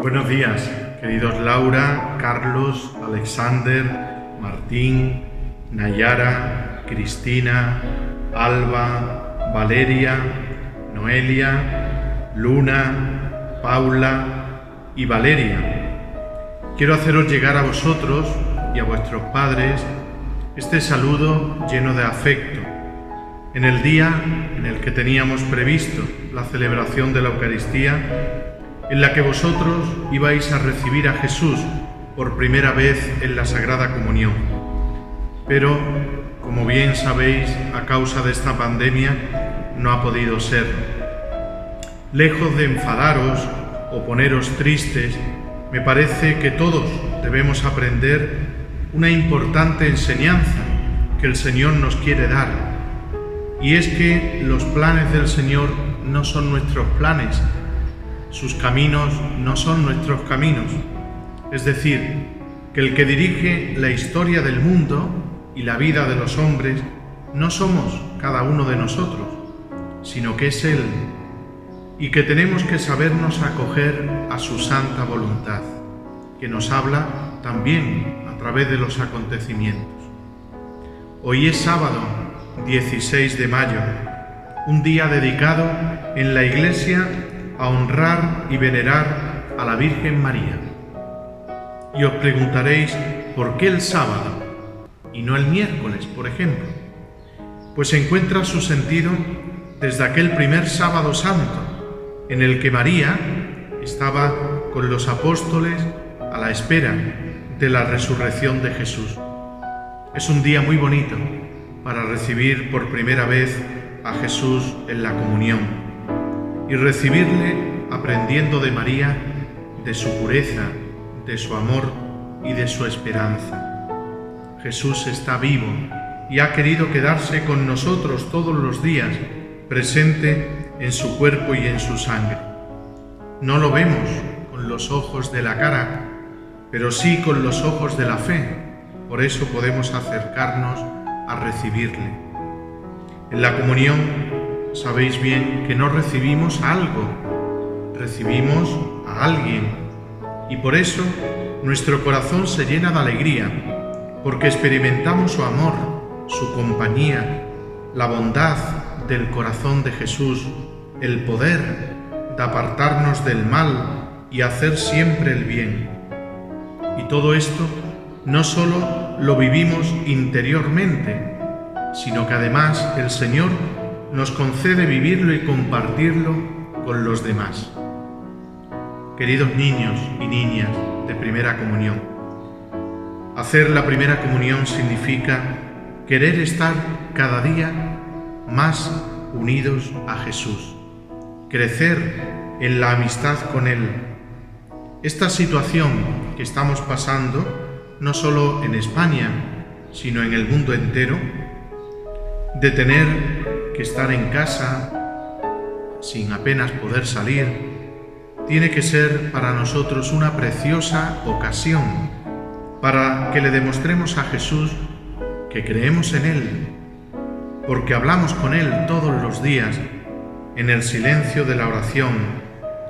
Buenos días, queridos Laura, Carlos, Alexander, Martín, Nayara, Cristina, Alba, Valeria, Noelia, Luna, Paula y Valeria. Quiero haceros llegar a vosotros y a vuestros padres este saludo lleno de afecto en el día en el que teníamos previsto la celebración de la Eucaristía, en la que vosotros ibais a recibir a Jesús por primera vez en la Sagrada Comunión. Pero, como bien sabéis, a causa de esta pandemia no ha podido ser. Lejos de enfadaros o poneros tristes, me parece que todos debemos aprender una importante enseñanza que el Señor nos quiere dar, y es que los planes del Señor no son nuestros planes, sus caminos no son nuestros caminos. Es decir, que el que dirige la historia del mundo y la vida de los hombres no somos cada uno de nosotros, sino que es Él, y que tenemos que sabernos acoger a su santa voluntad, que nos habla también a través de los acontecimientos. Hoy es sábado, 16 de mayo, un día dedicado en la Iglesia a honrar y venerar a la Virgen María. Y os preguntaréis, ¿por qué el sábado y no el miércoles, por ejemplo? Pues encuentra su sentido desde aquel primer sábado santo, en el que María estaba con los apóstoles a la espera de la resurrección de Jesús. Es un día muy bonito para recibir por primera vez a Jesús en la comunión y recibirle aprendiendo de María, de su pureza, de su amor y de su esperanza. Jesús está vivo y ha querido quedarse con nosotros todos los días, presente en su cuerpo y en su sangre. No lo vemos con los ojos de la cara, pero sí con los ojos de la fe. Por eso podemos acercarnos a recibirle. En la comunión sabéis bien que no recibimos algo, recibimos a alguien, y por eso nuestro corazón se llena de alegría, porque experimentamos su amor, su compañía, la bondad del corazón de Jesús, el poder de apartarnos del mal y hacer siempre el bien. Y todo esto no solo lo vivimos interiormente, sino que además el Señor nos concede vivirlo y compartirlo con los demás. Queridos niños y niñas de primera comunión, hacer la primera comunión significa querer estar cada día más unidos a Jesús, crecer en la amistad con Él. Esta situación que estamos pasando, no solo en España, sino en el mundo entero, de tener que estar en casa sin apenas poder salir, tiene que ser para nosotros una preciosa ocasión para que le demostremos a Jesús que creemos en Él, porque hablamos con Él todos los días en el silencio de la oración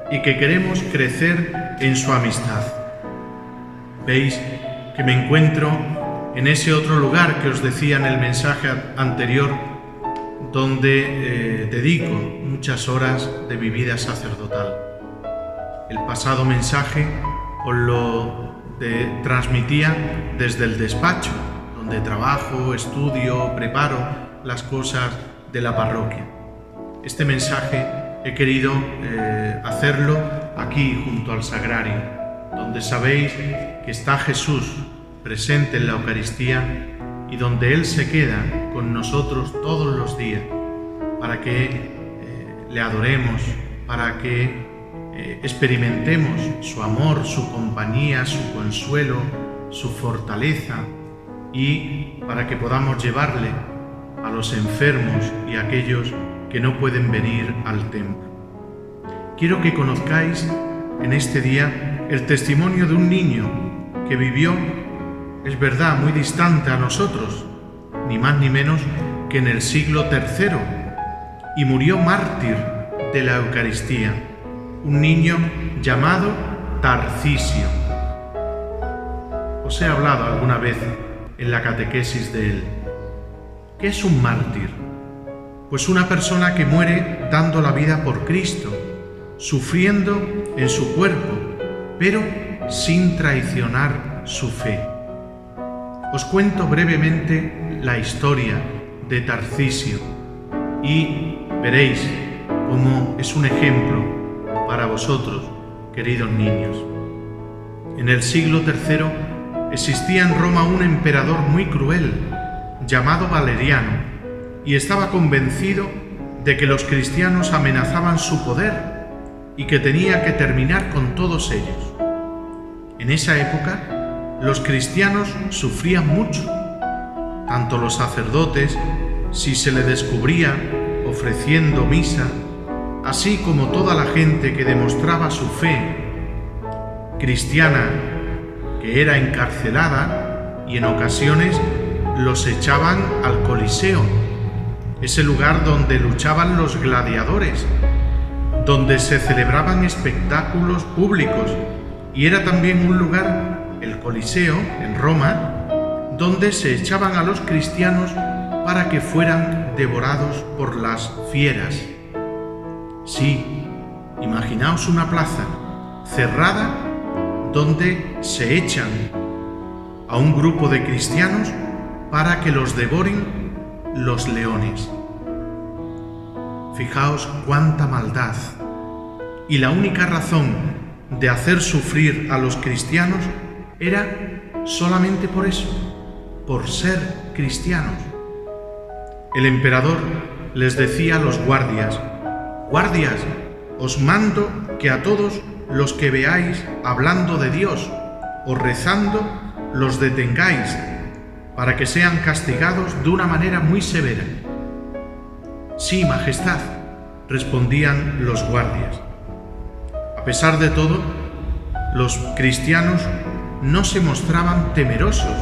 y que queremos crecer en su amistad. Veis que me encuentro en ese otro lugar que os decía en el mensaje anterior, donde dedico muchas horas de mi vida sacerdotal. El pasado mensaje os lo transmitía desde el despacho, donde trabajo, estudio, preparo las cosas de la parroquia. Este mensaje he querido hacerlo aquí junto al sagrario, donde sabéis que está Jesús presente en la Eucaristía y donde Él se queda con nosotros todos los días para que le adoremos, para que experimentemos su amor, su compañía, su consuelo, su fortaleza, y para que podamos llevarle a los enfermos y a aquellos que no pueden venir al templo. Quiero que conozcáis en este día el testimonio de un niño que vivió, es verdad, muy distante a nosotros, ni más ni menos que en el siglo III, y murió mártir de la Eucaristía, un niño llamado Tarcisio. Os he hablado alguna vez en la catequesis de él. ¿Qué es un mártir? Pues una persona que muere dando la vida por Cristo, sufriendo en su cuerpo, pero sin traicionar su fe. Os cuento brevemente la historia de Tarcisio y veréis cómo es un ejemplo para vosotros, queridos niños. En el siglo III existía en Roma un emperador muy cruel, llamado Valeriano, y estaba convencido de que los cristianos amenazaban su poder y que tenía que terminar con todos ellos. En esa época, los cristianos sufrían mucho, tanto los sacerdotes, si se le descubría ofreciendo misa, así como toda la gente que demostraba su fe cristiana, que era encarcelada y en ocasiones los echaban al Coliseo, ese lugar donde luchaban los gladiadores, donde se celebraban espectáculos públicos, y era también un lugar, el Coliseo, en Roma, donde se echaban a los cristianos para que fueran devorados por las fieras. Sí, imaginaos una plaza cerrada donde se echan a un grupo de cristianos para que los devoren los leones. Fijaos cuánta maldad. Y la única razón de hacer sufrir a los cristianos era solamente por eso, por ser cristianos. El emperador les decía a los guardias: «Guardias, os mando que a todos los que veáis hablando de Dios o rezando, los detengáis, para que sean castigados de una manera muy severa». «Sí, Majestad», respondían los guardias. A pesar de todo, los cristianos no se mostraban temerosos.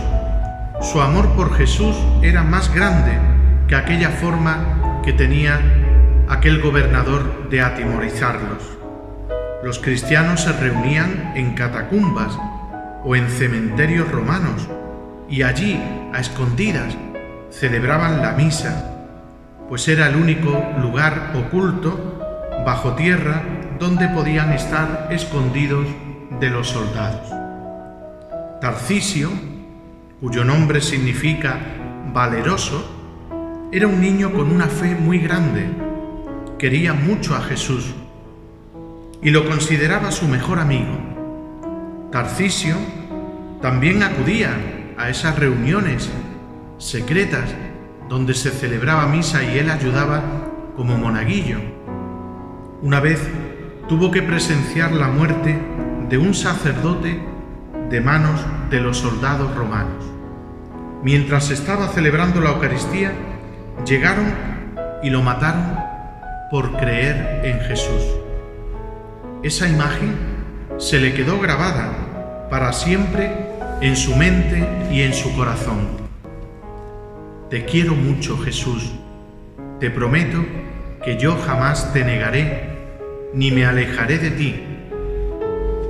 Su amor por Jesús era más grande que aquella forma que tenía aquel gobernador de atemorizarlos. Los cristianos se reunían en catacumbas o en cementerios romanos y allí, a escondidas, celebraban la misa, pues era el único lugar oculto, bajo tierra, donde podían estar escondidos de los soldados. Tarcisio, cuyo nombre significa valeroso, era un niño con una fe muy grande. Quería mucho a Jesús y lo consideraba su mejor amigo. Tarcisio también acudía a esas reuniones secretas donde se celebraba misa y él ayudaba como monaguillo. Una vez tuvo que presenciar la muerte de un sacerdote de manos de los soldados romanos. Mientras estaba celebrando la Eucaristía, llegaron y lo mataron por creer en Jesús. Esa imagen se le quedó grabada para siempre en su mente y en su corazón. Te quiero mucho, Jesús. Te prometo que yo jamás te negaré ni me alejaré de ti,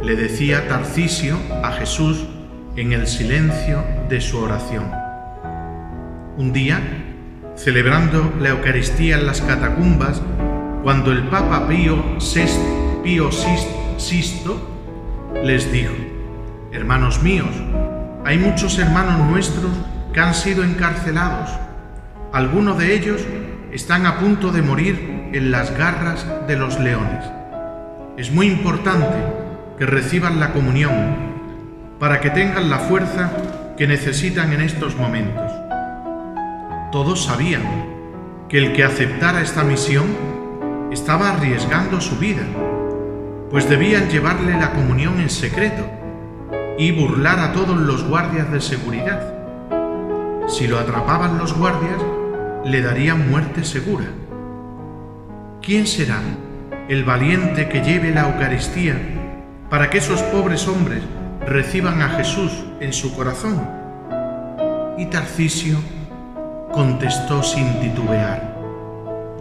le decía Tarcisio a Jesús en el silencio de su oración. Un día, celebrando la Eucaristía en las catacumbas, cuando el Papa Pío VI les dijo: «Hermanos míos, hay muchos hermanos nuestros que han sido encarcelados. Algunos de ellos están a punto de morir en las garras de los leones. Es muy importante que reciban la comunión para que tengan la fuerza que necesitan en estos momentos». Todos sabían que el que aceptara esta misión estaba arriesgando su vida, pues debían llevarle la comunión en secreto y burlar a todos los guardias de seguridad. Si lo atrapaban los guardias, le darían muerte segura. ¿Quién será el valiente que lleve la Eucaristía para que esos pobres hombres reciban a Jesús en su corazón? Y Tarcisio contestó sin titubear: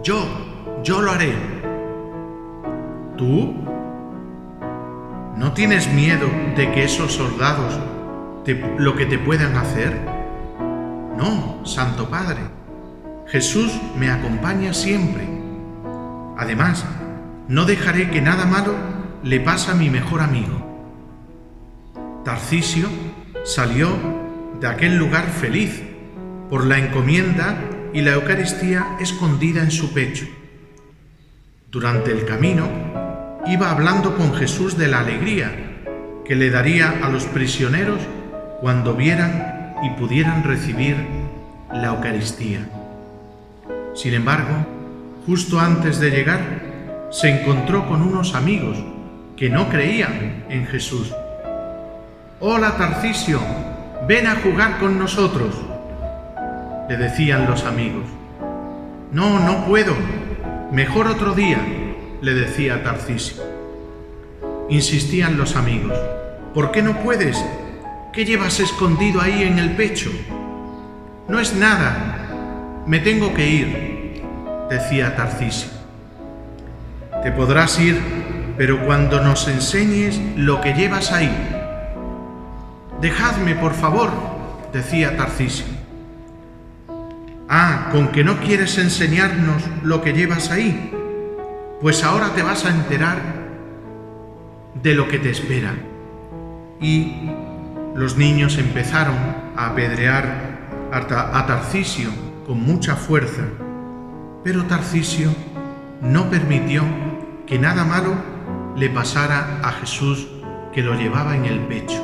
yo lo haré. ¿Tú? ¿no tienes miedo de que esos soldados lo que te puedan hacer? No, Santo Padre, Jesús me acompaña siempre. Además, no dejaré que nada malo le pase a mi mejor amigo. Tarcisio salió de aquel lugar feliz por la encomienda y la Eucaristía escondida en su pecho. Durante el camino iba hablando con Jesús de la alegría que le daría a los prisioneros cuando vieran y pudieran recibir la Eucaristía. Sin embargo, justo antes de llegar, se encontró con unos amigos que no creían en Jesús. «Hola, Tarcisio, ven a jugar con nosotros», le decían los amigos. «No, no puedo, mejor otro día», le decía Tarcisio. Insistían los amigos. «¿Por qué no puedes? ¿Qué llevas escondido ahí en el pecho?» «No es nada, me tengo que ir», decía Tarcisio. «Te podrás ir, pero cuando nos enseñes lo que llevas ahí». «Dejadme, por favor», decía Tarcisio. «Ah, ¿con que no quieres enseñarnos lo que llevas ahí? Pues ahora te vas a enterar de lo que te espera». Y los niños empezaron a apedrear a Tarcisio con mucha fuerza, pero Tarcisio no permitió que nada malo le pasara a Jesús, que lo llevaba en el pecho.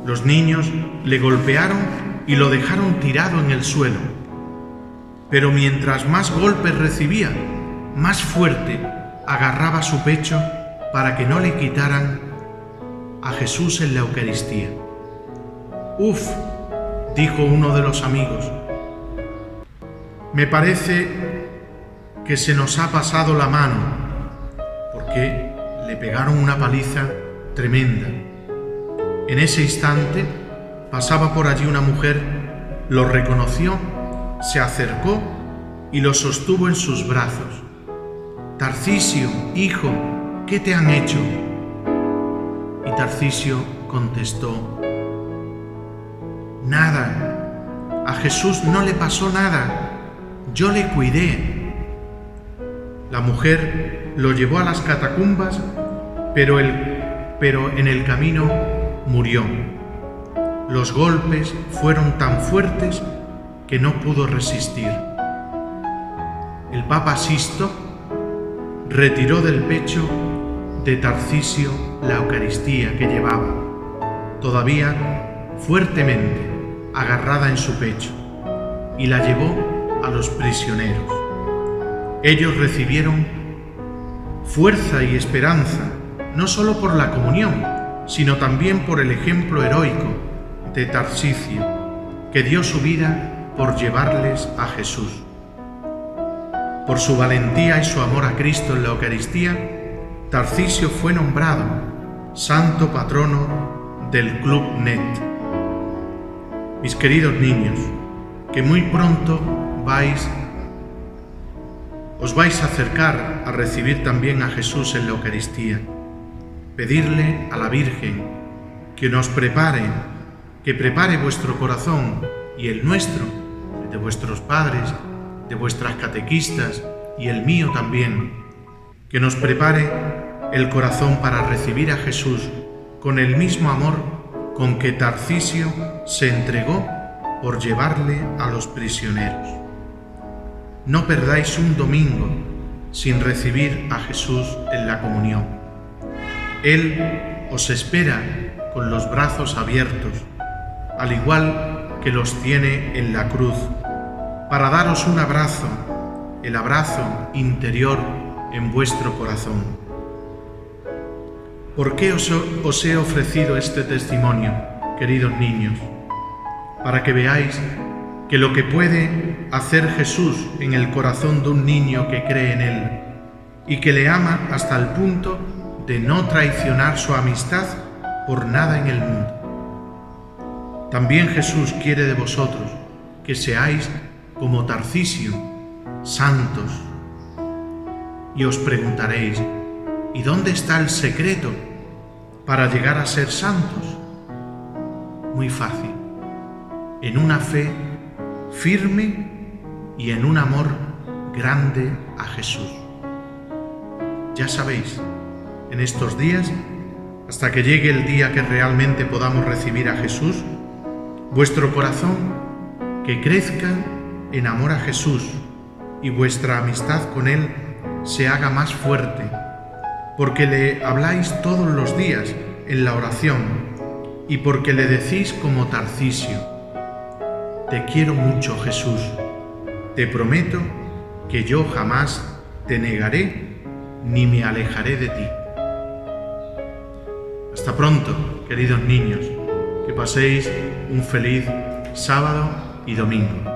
Los niños le golpearon y lo dejaron tirado en el suelo, pero mientras más golpes recibía, más fuerte agarraba su pecho para que no le quitaran a Jesús en la Eucaristía. «Uf», dijo uno de los amigos, «me parece que se nos ha pasado la mano», porque le pegaron una paliza tremenda. En ese instante pasaba por allí una mujer, lo reconoció, se acercó y lo sostuvo en sus brazos. «Tarcisio, hijo, ¿qué te han hecho?». Y Tarcisio contestó: «Nada, a Jesús no le pasó nada, yo le cuidé». La mujer lo llevó a las catacumbas, pero en el camino murió. Los golpes fueron tan fuertes que no pudo resistir. El Papa Sisto retiró del pecho de Tarcisio la Eucaristía que llevaba, todavía fuertemente agarrada en su pecho, y la llevó a los prisioneros. Ellos recibieron fuerza y esperanza, no solo por la comunión, sino también por el ejemplo heroico de Tarcisio, que dio su vida por llevarles a Jesús. Por su valentía y su amor a Cristo en la Eucaristía, Tarcisio fue nombrado santo patrono del Club Net. Mis queridos niños, que muy pronto os vais a acercar a recibir también a Jesús en la Eucaristía. Pedirle a la Virgen que nos prepare, que prepare vuestro corazón y el nuestro, el de vuestros padres, de vuestras catequistas y el mío también, que nos prepare el corazón para recibir a Jesús con el mismo amor con que Tarcisio se entregó por llevarle a los prisioneros. No perdáis un domingo sin recibir a Jesús en la comunión. Él os espera con los brazos abiertos, al igual que los tiene en la cruz, para daros un abrazo, el abrazo interior en vuestro corazón. ¿Por qué os he ofrecido este testimonio, queridos niños? Para que veáis que lo que puede hacer Jesús en el corazón de un niño que cree en Él y que le ama hasta el punto de no traicionar su amistad por nada en el mundo. También Jesús quiere de vosotros que seáis como Tarcisio, santos. Y os preguntaréis: ¿y dónde está el secreto? para llegar a ser santos? Muy fácil, en una fe firme y en un amor grande a Jesús. Ya sabéis, en estos días, hasta que llegue el día que realmente podamos recibir a Jesús, vuestro corazón que crezca en amor a Jesús y vuestra amistad con Él se haga más fuerte, porque le habláis todos los días en la oración y porque le decís como Tarcisio: te quiero mucho, Jesús, te prometo que yo jamás te negaré ni me alejaré de ti. Hasta pronto, queridos niños, que paséis un feliz sábado y domingo.